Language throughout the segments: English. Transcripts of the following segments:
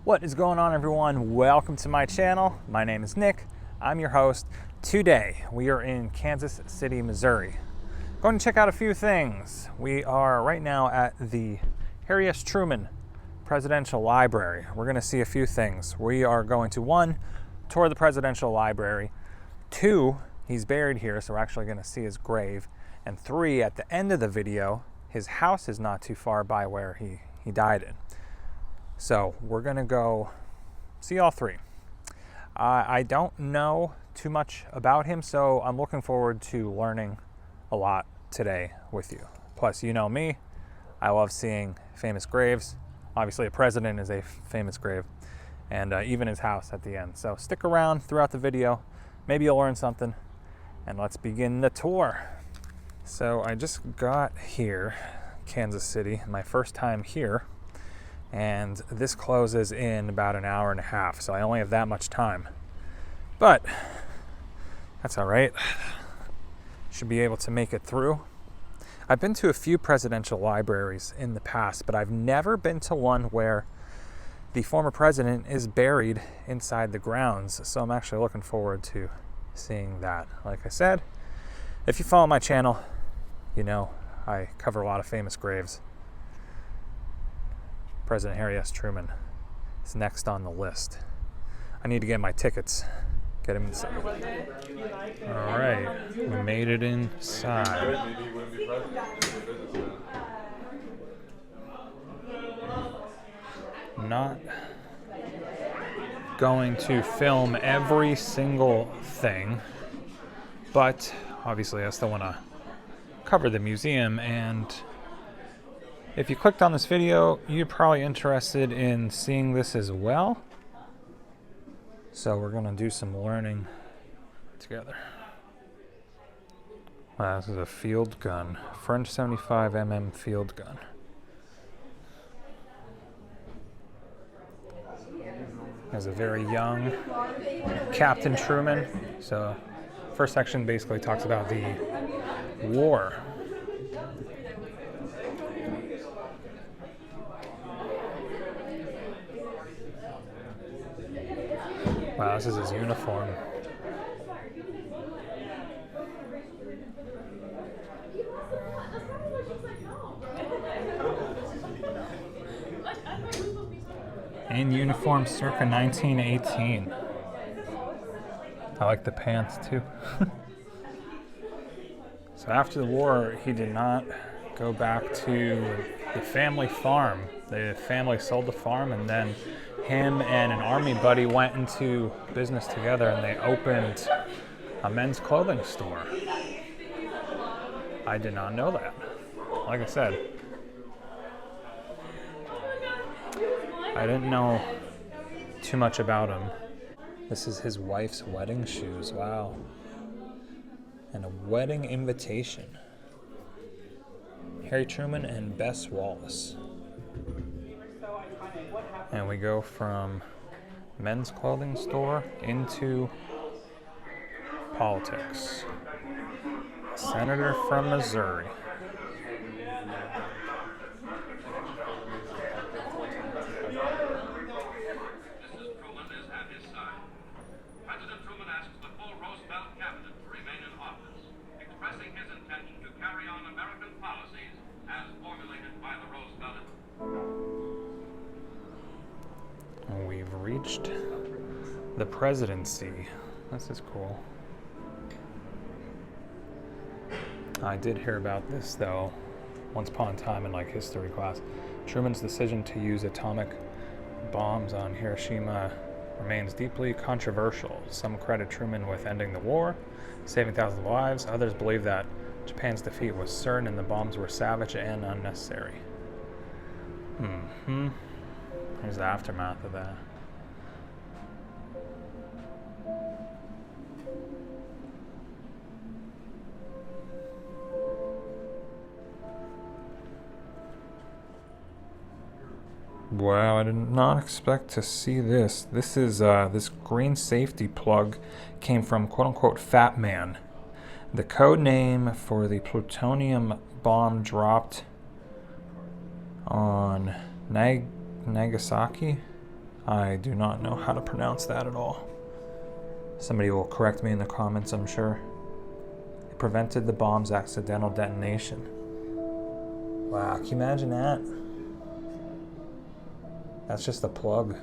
What is going on, everyone? Welcome to my channel. My name is Nick. I'm your host. Today we are in Kansas City, Missouri. Going to check out a few things. We are right now at the Harry S. Truman Presidential Library. We're going to see a few things. We are going to, one, tour the Presidential Library. Two, he's buried here, so we're actually going to see his grave. And three, at the end of the video, his house is not too far by where he died in. So we're gonna go see all three. I don't know too much about him, so I'm looking forward to learning a lot today with you. Plus, you know me, I love seeing famous graves. Obviously, a president is a famous grave, and even his house at the end. So stick around throughout the video. Maybe you'll learn something, and let's begin the tour. So I just got here, Kansas City, my first time here. And this closes in about an hour and a half, so I only have that much time. But that's all right. Should be able to make it through. I've been to a few presidential libraries in the past, but I've never been to one where the former president is buried inside the grounds, so I'm actually looking forward to seeing that. Like I said, if you follow my channel, you know I cover a lot of famous graves. President Harry S. Truman is next on the list. I need to get my tickets. Get him inside. All right, we made it inside. I'm not going to film every single thing, but obviously I still want to cover the museum. And if you clicked on this video, you're probably interested in seeing this as well. So we're gonna do some learning together. Wow, this is a field gun. French 75mm field gun. As a very young Captain Truman. So first section basically talks about the war. Wow, this is his uniform. In uniform circa 1918. I like the pants too. So after the war, he did not go back to the family farm. The family sold the farm, and then him and an army buddy went into business together, and they opened a men's clothing store. I did not know that. Like I said, I didn't know too much about him. This is his wife's wedding shoes. Wow. And a wedding invitation. Harry Truman and Bess Wallace. And we go from men's clothing store into politics. Senator from Missouri. President Truman asks the full Roosevelt cabinet to remain in office, expressing his intention to carry on American policies as formulated by the Roosevelt. We've reached the presidency. This is cool. I did hear about this though, once upon a time in like history class. Truman's decision to use atomic bombs on Hiroshima remains deeply controversial. Some credit Truman with ending the war, saving thousands of lives. Others believe that Japan's defeat was certain and the bombs were savage and unnecessary. Here's the aftermath of that. Wow, I did not expect to see this. This is this green safety plug came from quote-unquote Fat Man. The code name for the plutonium bomb dropped on Nagasaki I do not know how to pronounce that at all. Somebody will correct me in the comments, I'm sure. It prevented the bomb's accidental detonation. Wow, can you imagine that? That's just a plug.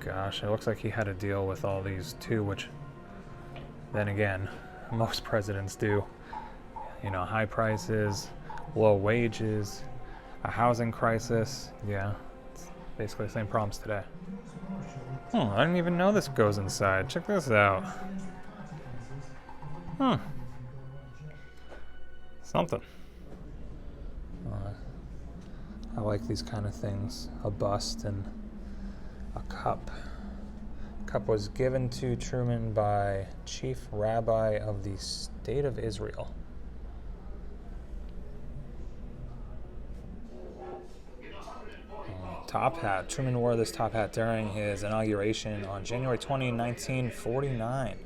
Gosh, it looks like he had to deal with all these too, which then again, most presidents do. You know, high prices, low wages, a housing crisis. Yeah, it's basically the same problems today. Oh, I didn't even know this goes inside. Check this out. Something. I like these kind of things. A bust and a cup. Cup was given to Truman by Chief Rabbi of the State of Israel. Top hat. Truman wore this top hat during his inauguration on January 20, 1949.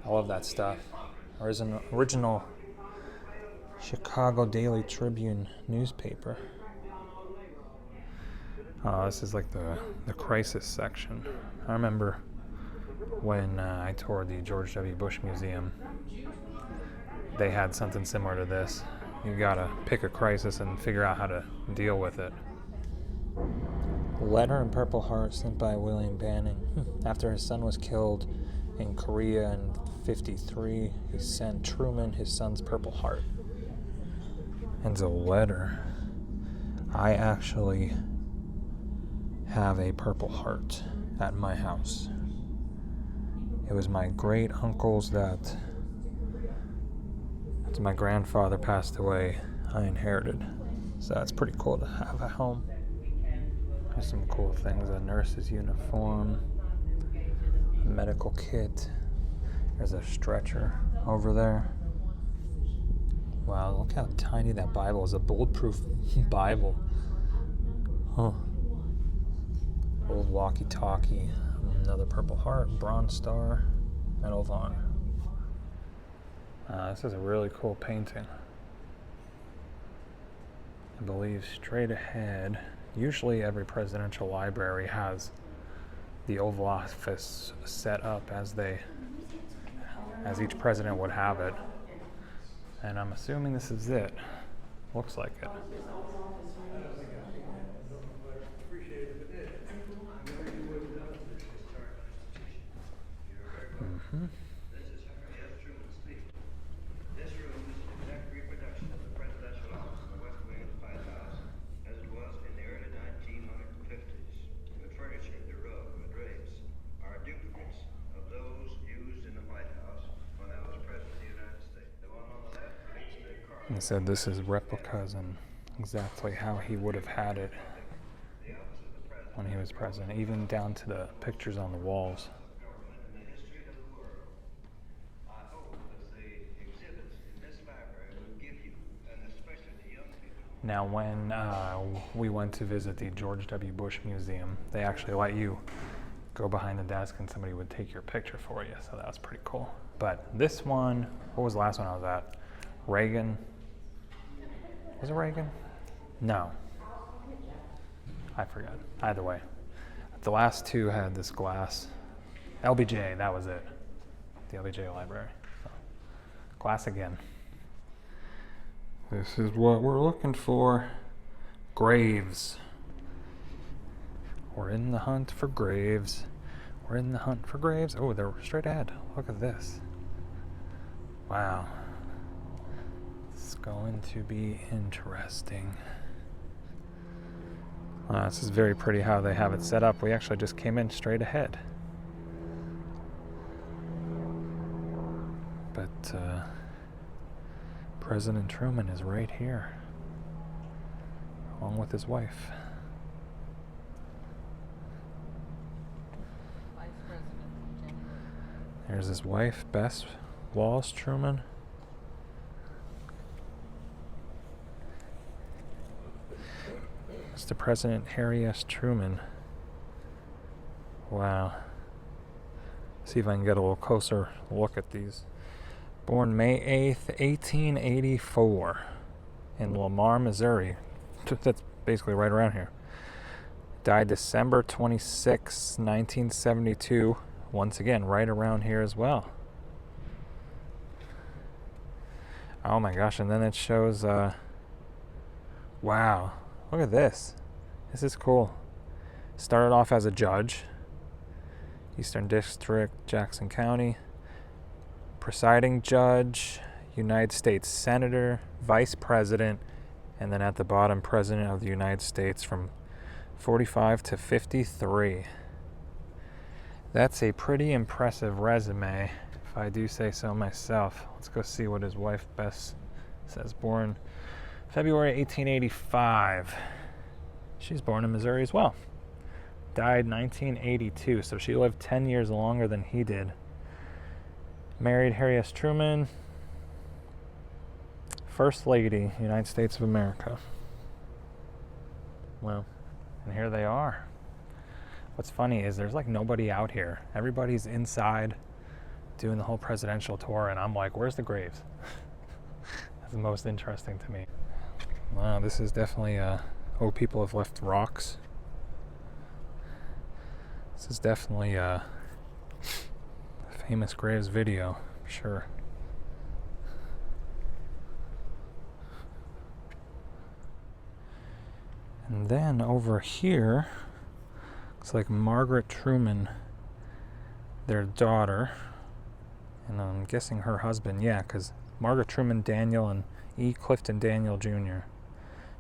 I love that stuff. Original Chicago Daily Tribune newspaper. This is like the crisis section. I remember when I toured the George W. Bush Museum, they had something similar to this. You gotta pick a crisis and figure out how to deal with it. Letter in Purple Heart sent by William Banning. After his son was killed in Korea in '53, he sent Truman his son's Purple Heart. And a letter. I actually have a Purple Heart at my house. It was my great uncle's that, after my grandfather passed away, I inherited. So that's pretty cool to have at home. There's some cool things: a nurse's uniform, a medical kit. There's a stretcher over there. Wow, look how tiny that Bible is. A bulletproof Bible. Huh. Old walkie-talkie. Another Purple Heart, Bronze Star, Medal of Honor. This is a really cool painting. I believe straight ahead, usually every presidential library has the Oval Office set up as each president would have it. And I'm assuming this is it. Looks like it. Mm-hmm. This is Harry and Truman speak. This room is an exact reproduction of the presidential office in the West Wing of the White House, as it was in the early 1950s. The furniture, the rug, and the drapes are duplicates of those used in the White House when I was president of the United States. The one on the left relates to the car. He said this is replicas and exactly how he would have had it when he was president, even down to the pictures on the walls. Now, when we went to visit the George W. Bush Museum, they actually let you go behind the desk and somebody would take your picture for you, so that was pretty cool. But this one, what was the last one I was at? Reagan. Was it Reagan? No. I forgot. Either way. The last two had this glass. LBJ, that was it. The LBJ library. So, glass again. This is what we're looking for. Graves. We're in the hunt for graves. We're in the hunt for graves. Oh, they're straight ahead. Look at this. Wow. It's going to be interesting. This is very pretty how they have it set up. We actually just came in straight ahead. But President Truman is right here, along with his wife. Vice President. There's his wife, Bess Wallace Truman. Mr. President Harry S. Truman. Wow. See if I can get a little closer look at these Born May 8th, 1884 in Lamar, Missouri. That's basically right around here. Died December 26, 1972. Once again, right around here as well. Oh my gosh, and then it shows, wow, look at this. This is cool. Started off as a judge, Eastern District, Jackson County. Presiding judge, United States Senator, Vice President, and then at the bottom, President of the United States from 45 to 53. That's a pretty impressive resume, if I do say so myself. Let's go see what his wife Bess says. Born February 1885. She's born in Missouri as well. Died 1982, so she lived 10 years longer than he did. Married Harry S. Truman, First Lady, United States of America. Well, and here they are. What's funny is there's like nobody out here. Everybody's inside doing the whole presidential tour, and I'm like, where's the graves? That's the most interesting to me. Wow, this is definitely, oh, people have left rocks. This is definitely a famous graves video, for sure. And then over here, looks like Margaret Truman, their daughter, and I'm guessing her husband, yeah, because Margaret Truman Daniel and E. Clifton Daniel Jr.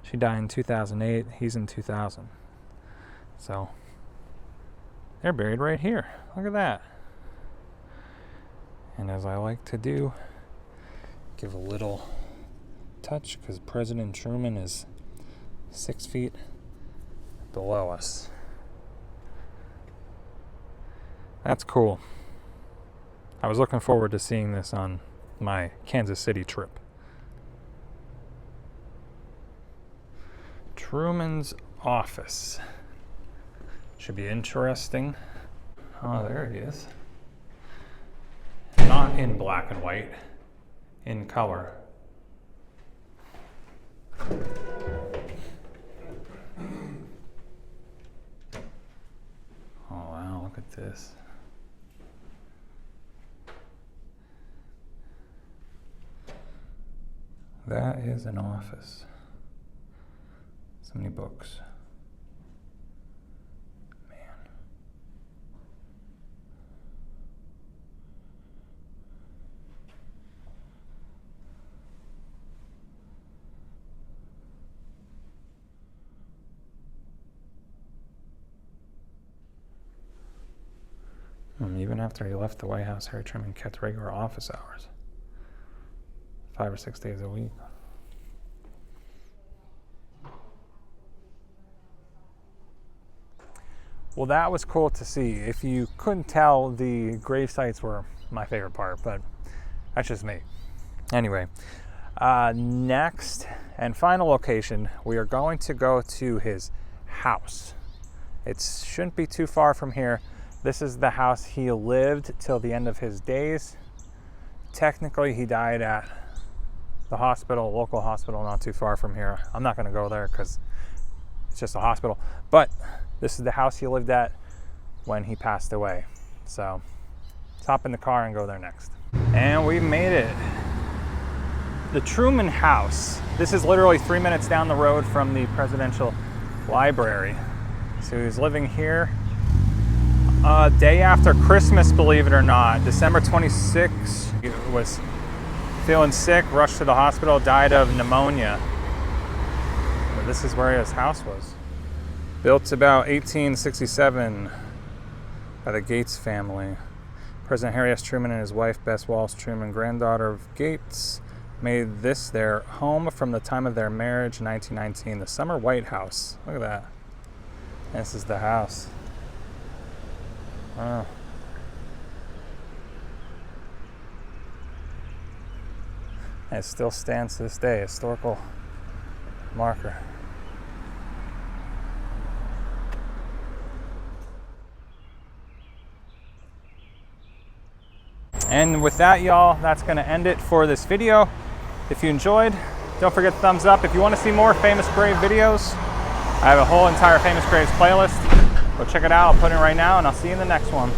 She died in 2008, he's in 2000. So, they're buried right here. Look at that. And as I like to do, give a little touch, because President Truman is 6 feet below us. That's cool. I was looking forward to seeing this on my Kansas City trip. Truman's office. Should be interesting. Oh, there he is. Not in black and white, in color. Oh wow, look at this. That is an office. So many books. Man. Even after he left the White House, Harry Truman kept regular office hours. 5 or 6 days a week. Well, that was cool to see. If you couldn't tell, the grave sites were my favorite part, but that's just me. Anyway, next and final location, we are going to go to his house. It shouldn't be too far from here. This is the house he lived till the end of his days. Technically, he died at the hospital, local hospital, not too far from here. I'm not gonna go there because it's just a hospital. But this is the house he lived at when he passed away. So let's hop in the car and go there next. And we made it. The Truman House. This is literally 3 minutes down the road from the Presidential Library. So he was living here. Day after Christmas, believe it or not, December 26th, he was feeling sick, rushed to the hospital, died of pneumonia. But this is where his house was. Built about 1867 by the Gates family. President Harry S. Truman and his wife, Bess Wallace Truman, granddaughter of Gates, made this their home from the time of their marriage in 1919, the Summer White House. Look at that. This is the house. Wow. And it still stands to this day, historical marker. And with that, y'all, that's going to end it for this video. If you enjoyed, don't forget to thumbs up. If you want to see more famous grave videos, I have a whole entire famous graves playlist. Go check it out. I'll put it right now, and I'll see you in the next one.